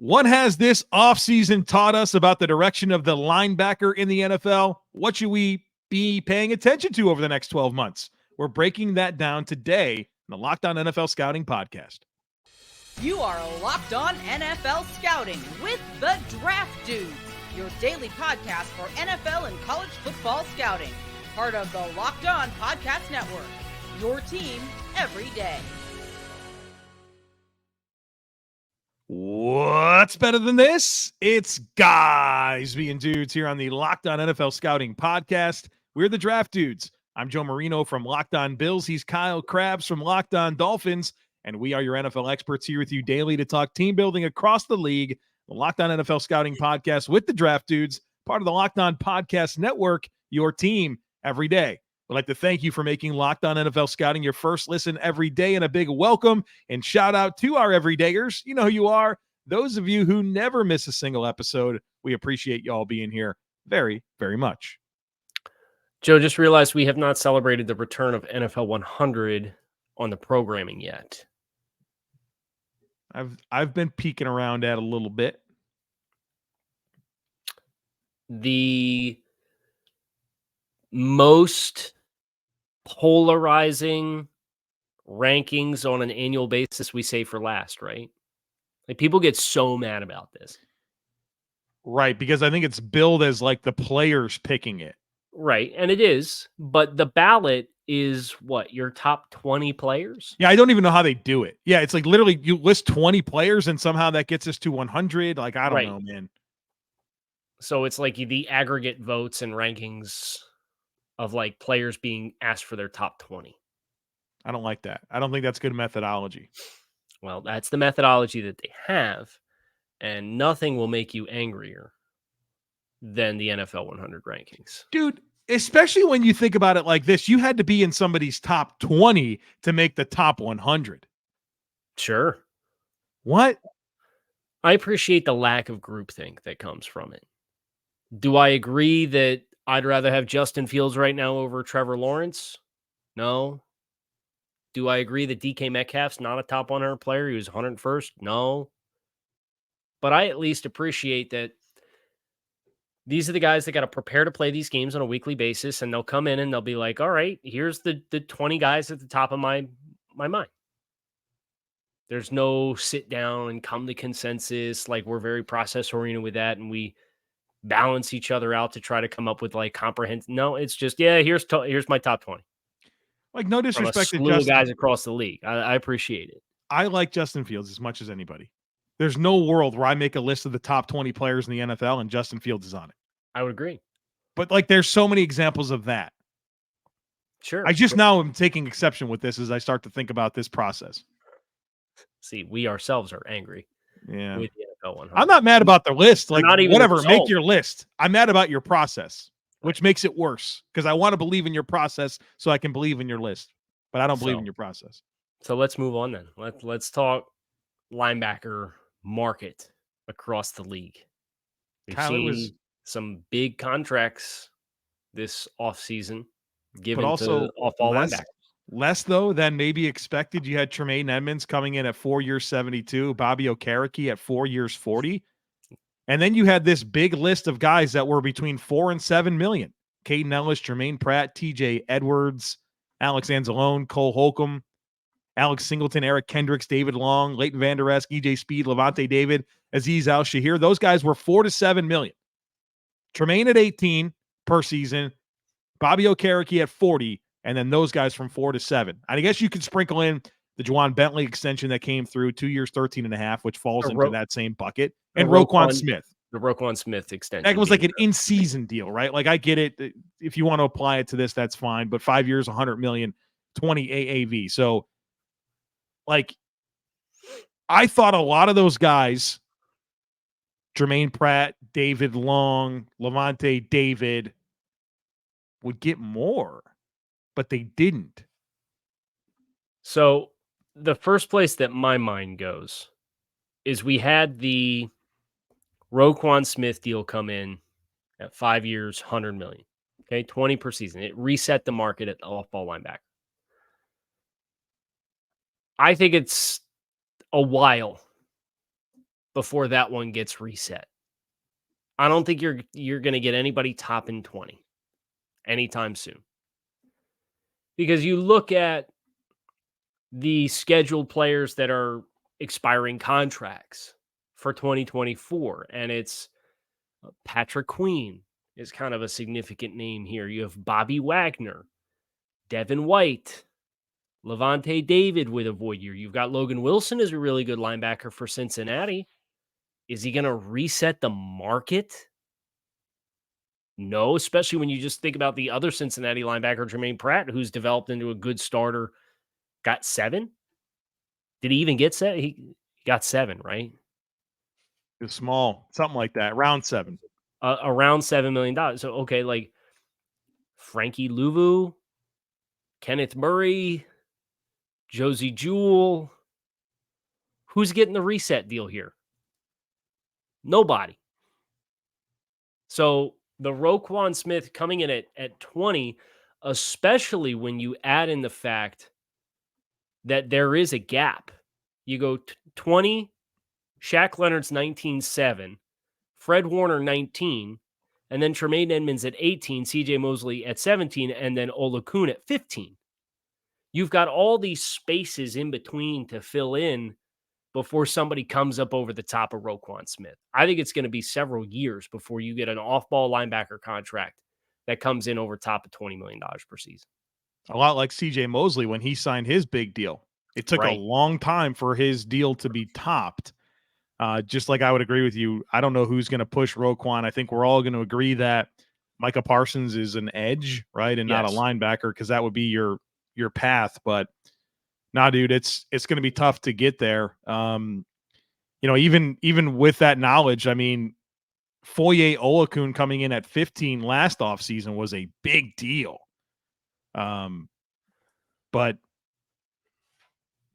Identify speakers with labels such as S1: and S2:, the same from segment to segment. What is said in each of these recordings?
S1: What has this offseason taught us about the direction of the linebacker in the NFL? What should we be paying attention to over the next 12 months? We're breaking that down today in the Locked On NFL Scouting Podcast.
S2: You are Locked On NFL Scouting with the Draft Dudes, your daily podcast for NFL and college football scouting. Part of the Locked On Podcast Network, your team every day.
S1: What's better than this? It's guys being dudes here on the Locked On NFL Scouting Podcast. We're the Draft Dudes. I'm Joe Marino from Locked On Bills. He's Kyle Crabbs from Locked On Dolphins. And we are your NFL experts here with you daily to talk team building across the league. The Locked On NFL Scouting Podcast with the Draft Dudes, part of the Locked On Podcast Network, your team every day. We'd like to thank you for making Locked On NFL Scouting your first listen every day, and a big welcome and shout out to our everydayers. You know who you are. Those of you who never miss a single episode, we appreciate y'all being here very, very much.
S3: Joe, just realized we have not celebrated the return of NFL 100 on the programming yet.
S1: I've been peeking around at a little bit.
S3: The most polarizing rankings on an annual basis we say for last, right? Like, people get so mad about this.
S1: Right, because I think it's billed as like the players picking it.
S3: Right, and it is, but the ballot is what, your top 20 players?
S1: Yeah, I don't even know how they do it. Yeah, it's like literally you list 20 players and somehow that gets us to 100. Like, I don't know, man.
S3: So it's like the aggregate votes and rankings of like players being asked for their top 20.
S1: I don't like that. I don't think that's good methodology.
S3: Well, that's the methodology that they have, and nothing will make you angrier than the NFL 100 rankings.
S1: Dude, especially when you think about it like this, you had to be in somebody's top 20 to make the top 100.
S3: Sure.
S1: What?
S3: I appreciate the lack of groupthink that comes from it. Do I agree that I'd rather have Justin Fields right now over Trevor Lawrence? No. Do I agree that DK Metcalf's not a top 100 player? He was 101st? No. But I at least appreciate that these are the guys that got to prepare to play these games on a weekly basis, and they'll come in and they'll be like, all right, here's the 20 guys at the top of my mind. There's no sit down and come to consensus. Like, we're very process oriented with that, and we balance each other out to try to come up with like comprehensive. No, it's just, yeah, here's my top 20.
S1: Like, no disrespect to
S3: Justin, guys across the league. I appreciate it.
S1: I like Justin Fields as much as anybody. There's no world where I make a list of the top 20 players in the NFL and Justin Fields is on it.
S3: I would agree.
S1: But like, there's so many examples of that.
S3: Sure.
S1: I just now am taking exception with this as I start to think about this process.
S3: See, we ourselves are angry.
S1: Yeah.
S3: With the NFL 100.
S1: I'm not mad about the list. Like,
S3: not even
S1: whatever, make your list. I'm mad about your process, which makes it worse because I want to believe in your process so I can believe in your list, but I don't believe in your process.
S3: So let's move on then. Let's talk linebacker market across the league. We've seen some big contracts this offseason given to off-ball linebackers.
S1: Less, though, than maybe expected. You had Tremaine Edmonds coming in at 4 years, 72, Bobby Okereke at 4 years, 40. And then you had this big list of guys that were between 4 and 7 million. Caden Ellis, Jermaine Pratt, TJ Edwards, Alex Anzalone, Cole Holcomb, Alex Singleton, Eric Kendricks, David Long, Leighton Vander Esch, EJ Speed, Levante David, Azeez Al-Shahir. Those guys were 4 to 7 million. Tremaine at 18 per season, Bobby Okereke at 40, and then those guys from 4 to 7. I guess you could sprinkle in the Juwan Bentley extension that came through 2 years, 13.5, which falls into that same bucket, and Roquan Smith.
S3: The Roquan Smith extension.
S1: That was like an in-season deal, right? Like, I get it. If you want to apply it to this, that's fine. But 5 years, 100 million, 20 AAV. So, like, I thought a lot of those guys, Jermaine Pratt, David Long, Levante David, would get more, but they didn't.
S3: So the first place that my mind goes is we had the Roquan Smith deal come in at 5 years, 100 million. Okay, 20 per season. It reset the market at off-ball linebacker. I think it's a while before that one gets reset. I don't think you're going to get anybody topping 20 anytime soon. Because you look at the scheduled players that are expiring contracts for 2024, and it's Patrick Queen is kind of a significant name here. You have Bobby Wagner, Devin White, Levante David with a void year. You've got Logan Wilson as a really good linebacker for Cincinnati. Is he going to reset the market? No, especially when you just think about the other Cincinnati linebacker, Jermaine Pratt, who's developed into a good starter, got 7. Did he even get 7? He got 7, right?
S1: It's small, something like that, round 7.
S3: Around $7 million. So, okay, like Frankie Louvu, Kenneth Murray, Josie Jewell. Who's getting the reset deal here? Nobody. So the Roquan Smith coming in at 20, especially when you add in the fact that there is a gap. You go 20, Shaq Leonard's 19.7, Fred Warner 19, and then Tremaine Edmonds at 18, CJ Mosley at 17, and then Olakun at 15. You've got all these spaces in between to fill in before somebody comes up over the top of Roquan Smith. I think it's going to be several years before you get an off-ball linebacker contract that comes in over top of $20 million per season.
S1: A lot like CJ Mosley when he signed his big deal. It took a long time for his deal to be topped. Just like I would agree with you, I don't know who's going to push Roquan. I think we're all going to agree that Micah Parsons is an edge, right, and not a linebacker, because that would be your path. But nah, dude, it's going to be tough to get there. Even with that knowledge, I mean, Foye Olakun coming in at 15 last offseason was a big deal. But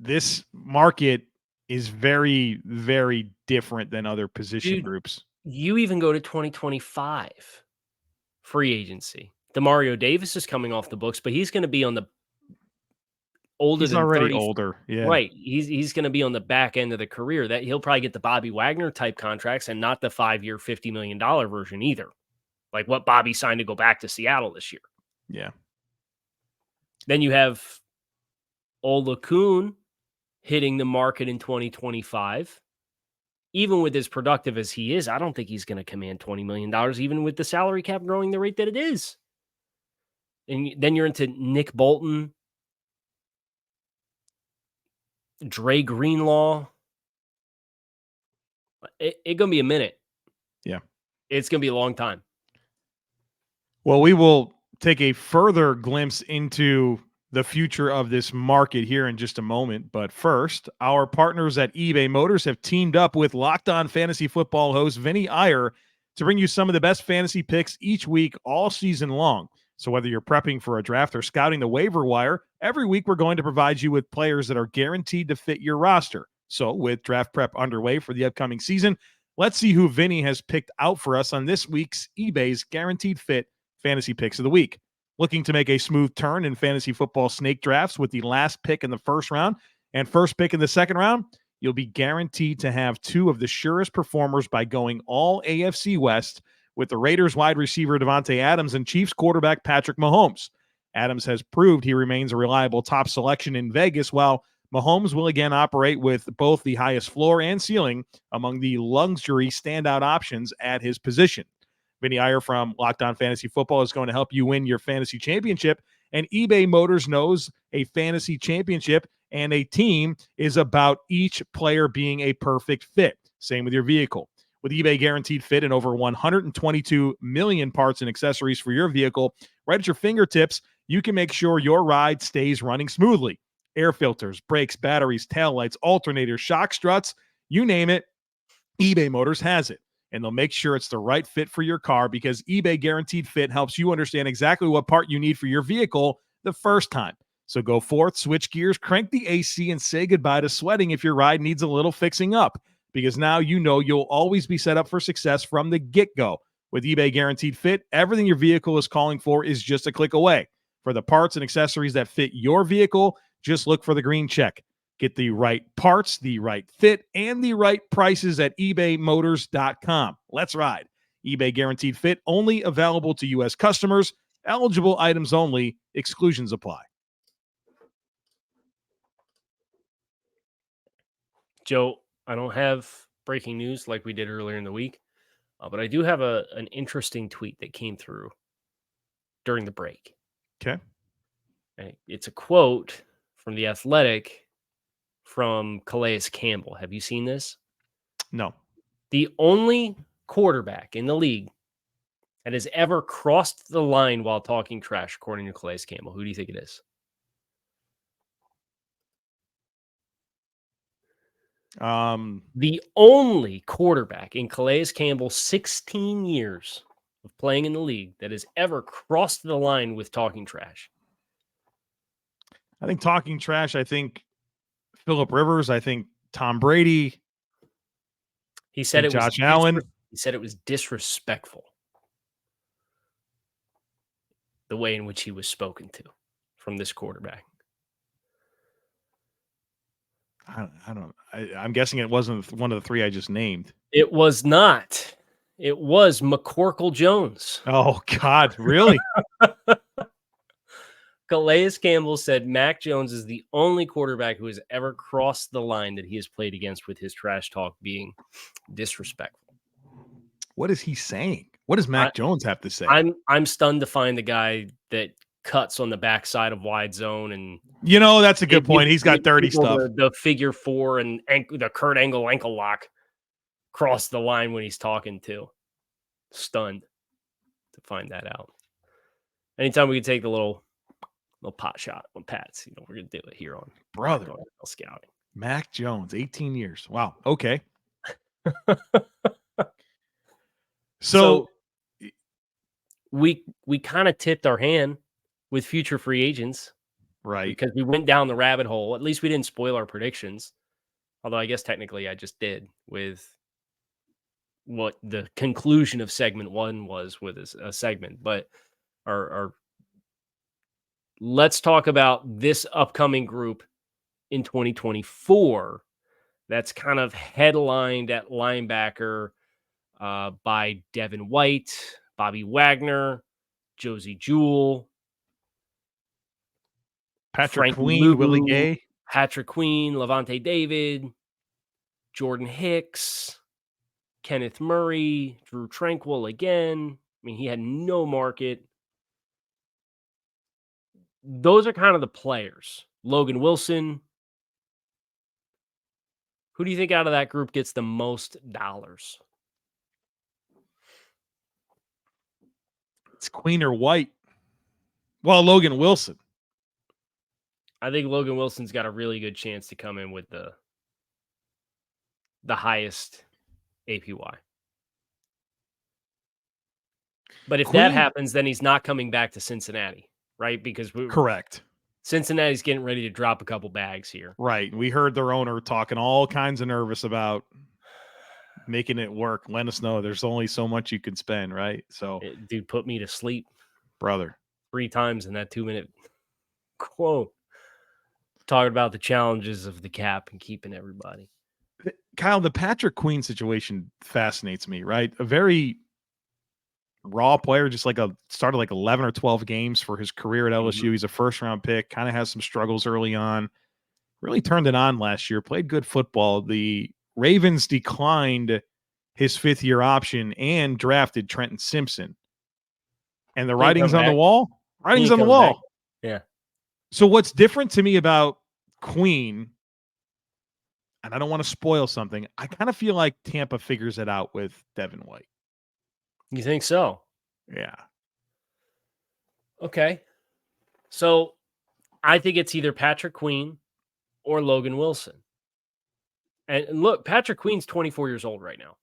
S1: this market is very, very different than other position groups.
S3: You even go to 2025 free agency. DeMario Davis is coming off the books, but he's going to be on the
S1: he's already older. Yeah.
S3: Right. He's going to be on the back end of the career. That he'll probably get the Bobby Wagner type contracts and not the 5-year, $50 million version either. Like what Bobby signed to go back to Seattle this year.
S1: Yeah.
S3: Then you have Olakun hitting the market in 2025. Even with as productive as he is, I don't think he's going to command $20 million, even with the salary cap growing the rate that it is. And then you're into Nick Bolton, Dre Greenlaw. It's going to be a minute.
S1: Yeah.
S3: It's going to be a long time.
S1: Well, we will take a further glimpse into the future of this market here in just a moment. But first, our partners at eBay Motors have teamed up with Locked On Fantasy Football host Vinny Iyer to bring you some of the best fantasy picks each week all season long. So whether you're prepping for a draft or scouting the waiver wire, every week we're going to provide you with players that are guaranteed to fit your roster. So with draft prep underway for the upcoming season, let's see who Vinny has picked out for us on this week's eBay's Guaranteed Fit Fantasy Picks of the Week. Looking to make a smooth turn in fantasy football snake drafts with the last pick in the first round and first pick in the second round? You'll be guaranteed to have two of the surest performers by going all AFC West with the Raiders wide receiver Devontae Adams and Chiefs quarterback Patrick Mahomes. Adams has proved he remains a reliable top selection in Vegas, while Mahomes will again operate with both the highest floor and ceiling among the luxury standout options at his position. Vinny Iyer from Locked On Fantasy Football is going to help you win your fantasy championship, and eBay Motors knows a fantasy championship and a team is about each player being a perfect fit. Same with your vehicle. With eBay Guaranteed Fit and over 122 million parts and accessories for your vehicle, right at your fingertips, you can make sure your ride stays running smoothly. Air filters, brakes, batteries, taillights, alternators, shock struts, you name it, eBay Motors has it. And they'll make sure it's the right fit for your car because eBay Guaranteed Fit helps you understand exactly what part you need for your vehicle the first time. So go forth, switch gears, crank the AC, and say goodbye to sweating if your ride needs a little fixing up, because now you know you'll always be set up for success from the get-go. With eBay Guaranteed Fit, everything your vehicle is calling for is just a click away. For the parts and accessories that fit your vehicle, just look for the green check. Get the right parts, the right fit, and the right prices at ebaymotors.com. Let's ride. eBay Guaranteed Fit, only available to U.S. customers. Eligible items only. Exclusions apply.
S3: Joe, I don't have breaking news like we did earlier in the week, but I do have an interesting tweet that came through during the break.
S1: Okay.
S3: It's a quote from The Athletic from Calais Campbell. Have you seen this?
S1: No.
S3: The only quarterback in the league that has ever crossed the line while talking trash, according to Calais Campbell. Who do you think it is? The only quarterback in Calais Campbell's 16 years of playing in the league that has ever crossed the line with talking trash.
S1: I think talking trash, I think Phillip Rivers, I think Tom Brady.
S3: He said it was
S1: Josh Allen.
S3: He said it was disrespectfful, the way in which he was spoken to from this quarterback.
S1: I'm guessing it wasn't one of the three I just named.
S3: It was not. It was McCorkle Jones.
S1: Oh, God, really?
S3: Calais Campbell said Mac Jones is the only quarterback who has ever crossed the line that he has played against with his trash talk being disrespectful.
S1: What is he saying? What does Mac Jones have to say?
S3: I'm stunned to find the guy that cuts on the backside of wide zone. And
S1: that's a good point. He's got dirty stuff.
S3: The figure four and the Kurt Angle ankle lock cross the line when he's talking to. Stunned to find that out. Anytime we can take the little pot shot on Pats, we're gonna do it here on
S1: Brother
S3: NFL Scouting.
S1: Mac Jones, 18 years. Wow. Okay. So
S3: we kind of tipped our hand with future free agents,
S1: right?
S3: Because we went down the rabbit hole. At least we didn't spoil our predictions. Although I guess technically I just did with what the conclusion of segment 1 was with a segment. But our let's talk about this upcoming group in 2024. That's kind of headlined at linebacker by Devin White, Bobby Wagner, Josie Jewell,
S1: Patrick Queen, Willie Gay,
S3: Patrick Queen, Levante David, Jordan Hicks, Kenneth Murray, Drew Tranquil again. I mean, he had no market. Those are kind of the players. Logan Wilson. Who do you think out of that group gets the most dollars?
S1: It's Queen or White. Well, Logan Wilson.
S3: I think Logan Wilson's got a really good chance to come in with the highest APY. But if that happens, then he's not coming back to Cincinnati, right? Because
S1: correct.
S3: Cincinnati's getting ready to drop a couple bags here.
S1: Right. We heard their owner talking all kinds of nervous about making it work. Let us know. There's only so much you can spend, right? So,
S3: dude, put me to sleep,
S1: brother,
S3: 3 times in that 2-minute quote, talking about the challenges of the cap and keeping everybody.
S1: Kyle, the Patrick Queen situation fascinates me, right? A very raw player, just started 11 or 12 games for his career at LSU. He's a first-round pick, kind of has some struggles early on. Really turned it on last year, played good football. The Ravens declined his 5th-year option and drafted Trenton Simpson. And the writing's on the wall? Writing's on the wall.
S3: Yeah.
S1: So what's different to me about Queen, and I don't want to spoil something, I kind of feel like Tampa figures it out with Devin White.
S3: You think so?
S1: Yeah.
S3: Okay. So I think it's either Patrick Queen or Logan Wilson. And look, Patrick Queen's 24 years old right now.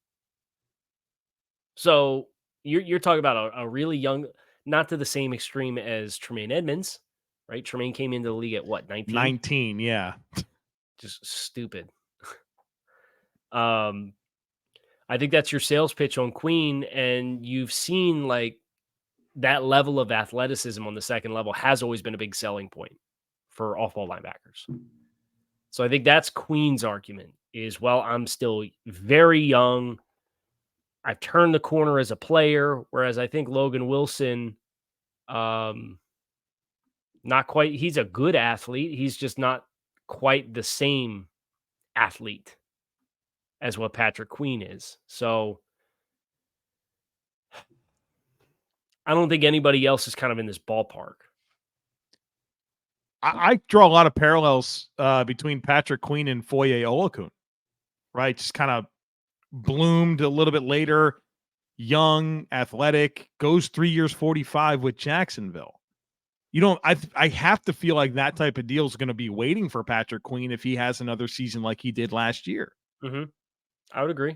S3: So you're talking about a really young, not to the same extreme as Tremaine Edmonds, right? Tremaine came into the league at what, 19?
S1: 19, yeah.
S3: Just stupid. I think that's your sales pitch on Queen, and you've seen that level of athleticism on the second level has always been a big selling point for off-ball linebackers. So I think that's Queen's argument is, well, I'm still very young. I've turned the corner as a player, whereas I think Logan Wilson, not quite, he's a good athlete. He's just not quite the same athlete as what Patrick Queen is. So I don't think anybody else is kind of in this ballpark.
S1: I draw a lot of parallels between Patrick Queen and Foye Owusu, right? Just kind of bloomed a little bit later, young, athletic, goes 3 years, 45 with Jacksonville. I have to feel like that type of deal is going to be waiting for Patrick Queen if he has another season like he did last year.
S3: Mm-hmm. I would agree.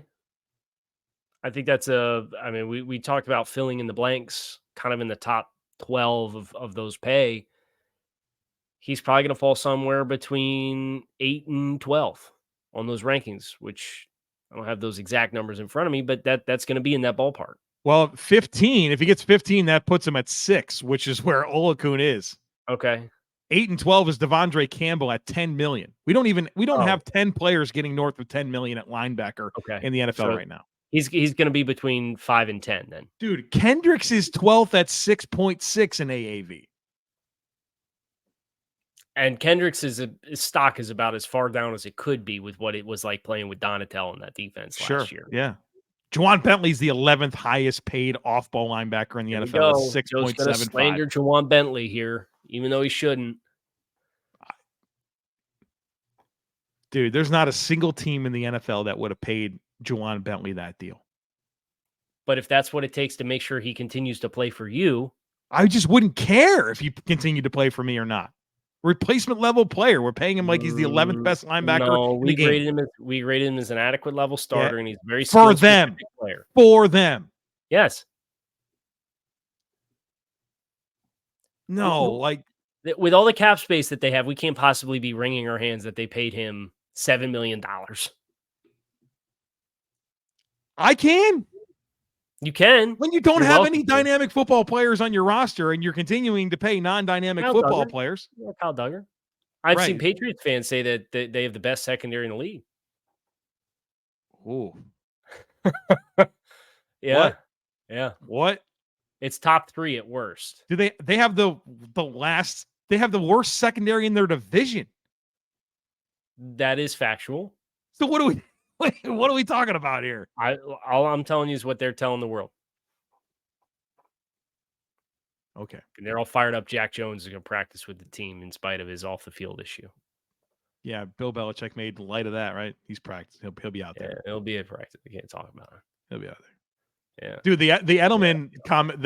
S3: I think that's we talked about filling in the blanks kind of in the top 12 of those pay. He's probably going to fall somewhere between 8 and 12 on those rankings, which I don't have those exact numbers in front of me, but that's going to be in that ballpark.
S1: Well, 15, if he gets 15, that puts him at 6, which is where Owusu is.
S3: Okay.
S1: 8 and 12 is Devondre Campbell at 10 million. We don't have 10 players getting north of 10 million at linebacker in the NFL right now.
S3: He's going to be between 5 and 10 then.
S1: Dude, Kendricks is 12th at 6.6 in AAV.
S3: And Kendricks' his stock is about as far down as it could be with what it was like playing with Donatel in that defense last year.
S1: Yeah. Juwan Bentley's the 11th highest paid off-ball linebacker in the NFL at 6.75.
S3: Joe's going to slander Juwan Bentley here, even though he shouldn't.
S1: Dude, there's not a single team in the NFL that would have paid Juwan Bentley that deal.
S3: But if that's what it takes to make sure he continues to play for you,
S1: I just wouldn't care if he continued to play for me or not. Replacement level player. We're paying him like he's the 11th best linebacker.
S3: No,
S1: we
S3: rated him as an adequate level starter, and he's very
S1: for them.
S3: Player.
S1: For them.
S3: Yes.
S1: No, like
S3: with all the cap space that they have, we can't possibly be wringing our hands that they paid him $7 million.
S1: I can.
S3: You can.
S1: When you don't have any dynamic football players on your roster and you're continuing to pay non-dynamic football players.
S3: Yeah, Kyle Duggar. I've seen Patriots fans say that they have the best secondary in the league.
S1: Ooh.
S3: Yeah.
S1: What?
S3: Yeah.
S1: What?
S3: It's top 3 at worst.
S1: Do they have the worst secondary in their division?
S3: That is factual.
S1: So what are we talking about here?
S3: All I'm telling you is what they're telling the world.
S1: Okay.
S3: And they're all fired up. Jack Jones is going to practice with the team in spite of his off the field issue.
S1: Yeah, Bill Belichick made light of that, right? He's practiced. He'll be out there.
S3: Yeah, he'll be at practice. We can't talk about it.
S1: He'll be out there.
S3: Yeah.
S1: Dude, the Edelman comment,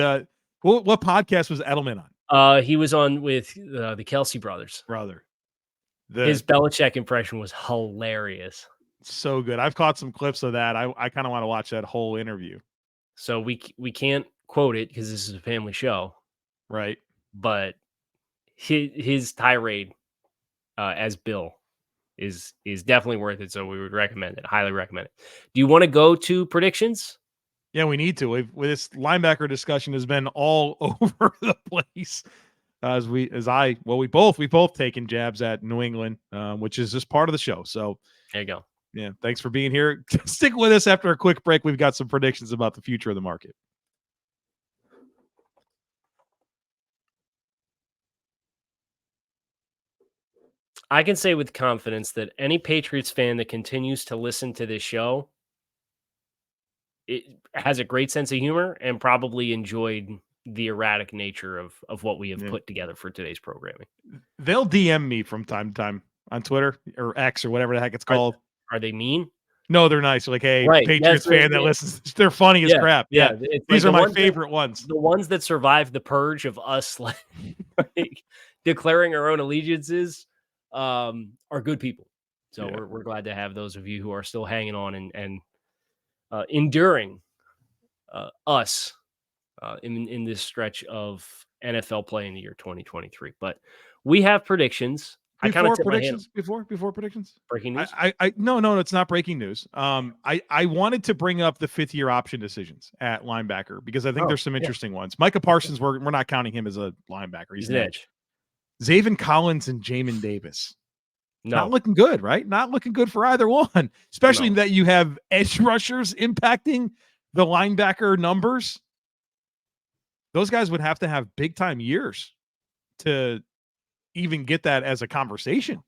S1: what podcast was Edelman
S3: on? He was on with the Kelsey brothers. His Belichick impression was hilarious.
S1: So good. I've caught some clips of that. I kind of want to watch that whole interview.
S3: So we can't quote it because this is a family show.
S1: Right.
S3: But his tirade as Bill is definitely worth it. So we would recommend it. Highly recommend it. Do you want to go to predictions?
S1: Yeah, we need to. This linebacker discussion has been all over the place. We both taken jabs at New England, which is just part of the show. So
S3: there you go.
S1: Yeah, thanks for being here. Stick with us after a quick break. We've got some predictions about the future of the market.
S3: I can say with confidence that any Patriots fan that continues to listen to this show, it has a great sense of humor and probably enjoyed the erratic nature of what we have put together for today's programming.
S1: They'll DM me from time to time on Twitter or X or whatever the heck it's called.
S3: Are they mean?
S1: No, they're nice. Like, hey, Patriots fan that listens. They're funny as crap. Yeah. These are my favorite ones.
S3: The ones that survived the purge of us like declaring our own allegiances are good people. So we're glad to have those of you who are still hanging on and enduring us in this stretch of NFL play in the year 2023. But we have predictions.
S1: Before predictions?
S3: Breaking news?
S1: No, it's not breaking news. I wanted to bring up the 5th-year option decisions at linebacker because I think there's some interesting ones. Micah Parsons, we're not counting him as a linebacker. He's an edge. Zaven Collins and Jamin Davis. Not looking good, right? Not looking good for either one, especially that you have edge rushers impacting the linebacker numbers. Those guys would have to have big time years to even get that as a conversation.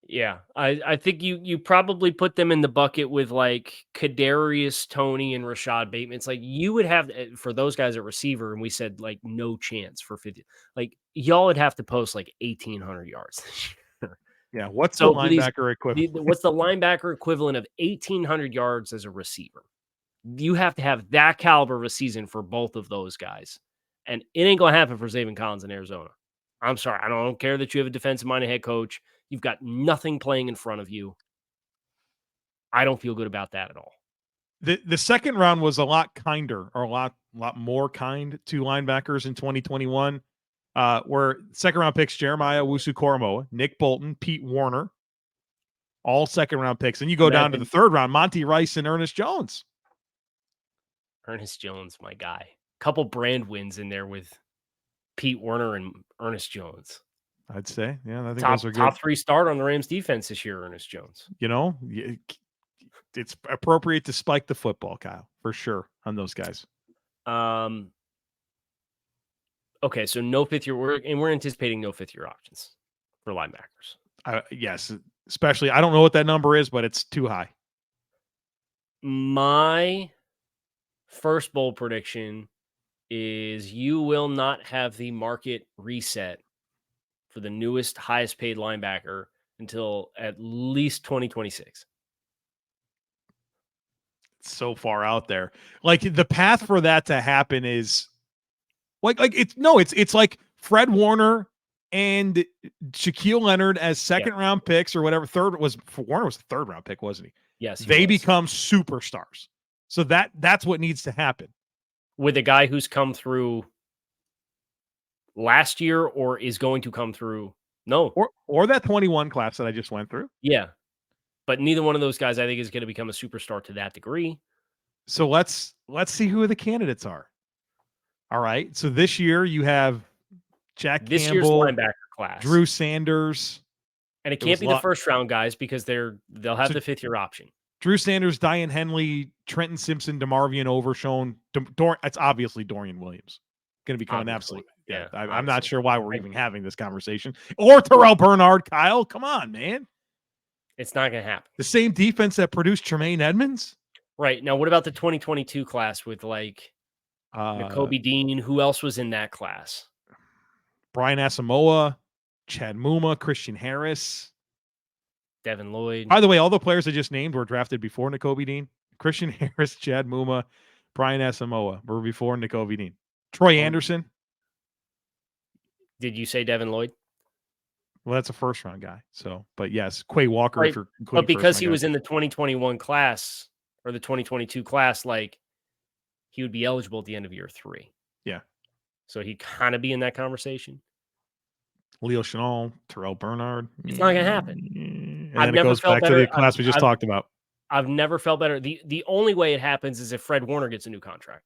S3: Yeah, I think you probably put them in the bucket with like Kadarius Toney and Rashad Bateman. It's like you would have for those guys at receiver, and we said like no chance for 50. Like y'all would have to post like 1,800 yards this year.
S1: Yeah, what's the linebacker equivalent?
S3: What's the linebacker equivalent of 1,800 yards as a receiver? You have to have that caliber of a season for both of those guys, and it ain't gonna happen for Zaven Collins in Arizona. I'm sorry, I don't care that you have a defensive-minded head coach. You've got nothing playing in front of you. I don't feel good about that at all.
S1: The second round was a lot kinder, or a lot more kind to linebackers in 2021. Where second round picks Jeremiah Owusu-Koramoah, Nick Bolton, Pete Warner, all second round picks. And you go down to the third round, Monty Rice and Ernest Jones.
S3: Ernest Jones, my guy. Couple brand wins in there with Pete Werner and Ernest Jones.
S1: I'd say, yeah, I think
S3: those
S1: are good.
S3: Top 3 start on the Rams defense this year, Ernest Jones.
S1: You know, it's appropriate to spike the football, Kyle, for sure, on those guys.
S3: Okay, so no fifth year, we're anticipating no fifth year options for linebackers.
S1: Yes, especially, I don't know what that number is, but it's too high.
S3: My first bold prediction is you will not have the market reset for the newest, highest paid linebacker until at least 2026.
S1: It's so far out there. Like the path for that to happen is like it's like Fred Warner and Shaquille Leonard as second round picks or whatever. Warner was the third round pick, wasn't he?
S3: Yes.
S1: They become superstars. So that's what needs to happen.
S3: With a guy who's come through last year or is going to come through. No.
S1: Or that 21 class that I just went through.
S3: Yeah. But neither one of those guys, I think, is going to become a superstar to that degree.
S1: So let's see who the candidates are. All right. So this year you have Jack
S3: this
S1: Campbell,
S3: year's linebacker class,
S1: Drew Sanders.
S3: And it can't be the first round guys because they'll have the fifth year option.
S1: Drew Sanders, Diane Henley, Trenton Simpson, DeMarvion Overshown. It's obviously Dorian Williams. Going to become an absolute. Yeah, I'm not sure why we're even having this conversation. Or Terrell Bernard, Kyle. Come on, man.
S3: It's not going to happen.
S1: The same defense that produced Tremaine Edmonds?
S3: Right. Now, what about the 2022 class with like Nakobe Dean? Who else was in that class?
S1: Brian Asamoah, Chad Muma, Christian Harris.
S3: Devin Lloyd.
S1: By the way, all the players I just named were drafted before Nakobe Dean. Christian Harris, Chad Muma, Brian Asamoah were before Nakobe Dean. Troy Anderson.
S3: Did you say Devin Lloyd?
S1: Well, that's a first-round guy. So, but yes, Quay Walker.
S3: Right. But because he was in the 2021 class or the 2022 class, like he would be eligible at the end of year 3.
S1: Yeah.
S3: So he'd kind of be in that conversation.
S1: Leo Chenal, Terrell Bernard.
S3: It's not going to happen.
S1: And then it goes back to the class we just talked about.
S3: I've never felt better. The only way it happens is if Fred Warner gets a new contract.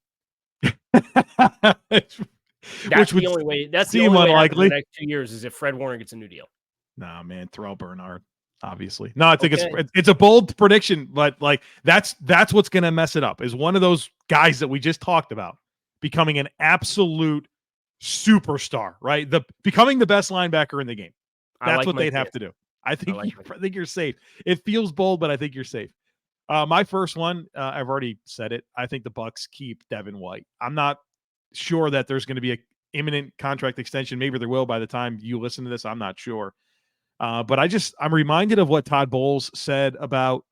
S3: That's the only way. That's the only way unlikely. The next 2 years is if Fred Warner gets a new deal.
S1: Nah, man, Terrell Bernard, obviously. No, I think it's a bold prediction, but like that's what's going to mess it up. Is one of those guys that we just talked about becoming an absolute superstar, right? Becoming the best linebacker in the game. That's what they'd have to do. I think you're safe. It feels bold, but I think you're safe. My first one, I've already said it. I think the Bucs keep Devin White. I'm not sure that there's going to be an imminent contract extension. Maybe there will by the time you listen to this. I'm not sure. But I'm reminded of what Todd Bowles said about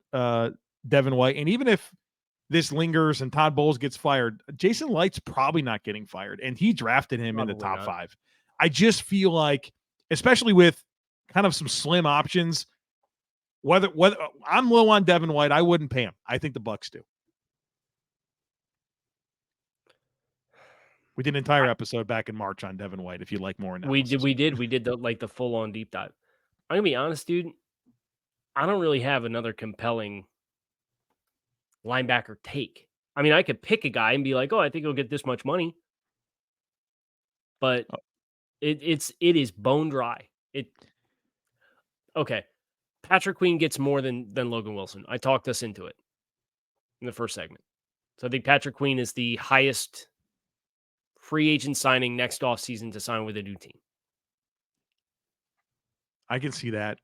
S1: Devin White. And even if this lingers and Todd Bowles gets fired, Jason Light's probably not getting fired. And he drafted him in the top 5. I just feel like, especially with kind of some slim options, whether I'm low on Devin White, I wouldn't pay him. I think the Bucs do. We did an entire episode back in March on Devin White. If you like more analysis.
S3: We did the full on deep dive. I'm gonna be honest, dude. I don't really have another compelling linebacker take. I mean, I could pick a guy and be like, "Oh, I think he'll get this much money," but it is bone dry. Okay. Patrick Queen gets more than Logan Wilson. I talked us into it in the first segment. So I think Patrick Queen is the highest free agent signing next offseason to sign with a new team.
S1: I can see that.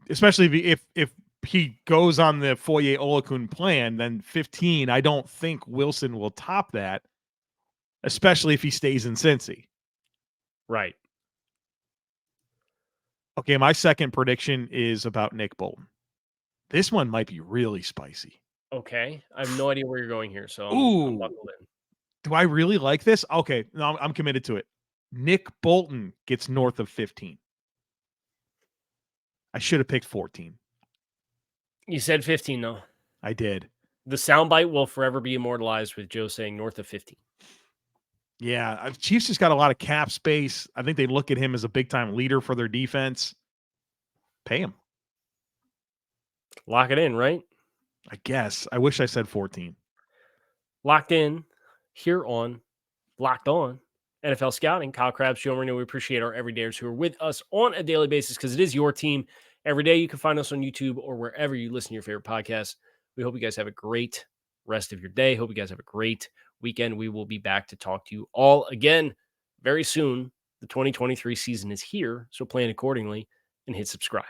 S1: Especially if he goes on the Foye Olakun plan, then 15. I don't think Wilson will top that, especially if he stays in Cincy.
S3: Right.
S1: Okay, my second prediction is about Nick Bolton. This one might be really spicy.
S3: Okay. I have no idea where you're going here, so I'm buckled in.
S1: Do I really like this? Okay, no, I'm committed to it. Nick Bolton gets north of 15. I should have picked 14.
S3: You said 15, though.
S1: I did.
S3: The soundbite will forever be immortalized with Joe saying north of 15.
S1: Yeah, Chiefs just got a lot of cap space. I think they look at him as a big-time leader for their defense. Pay him.
S3: Lock it in, right?
S1: I guess. I wish I said 14.
S3: Locked in here on Locked On NFL Scouting. Kyle Crabbs, Joe Marino. We appreciate our everydayers who are with us on a daily basis because it is your team. Every day you can find us on YouTube or wherever you listen to your favorite podcasts. We hope you guys have a great rest of your day. Hope you guys have a great weekend. We will be back to talk to you all again very soon. The 2023 season is here, so plan accordingly and hit subscribe.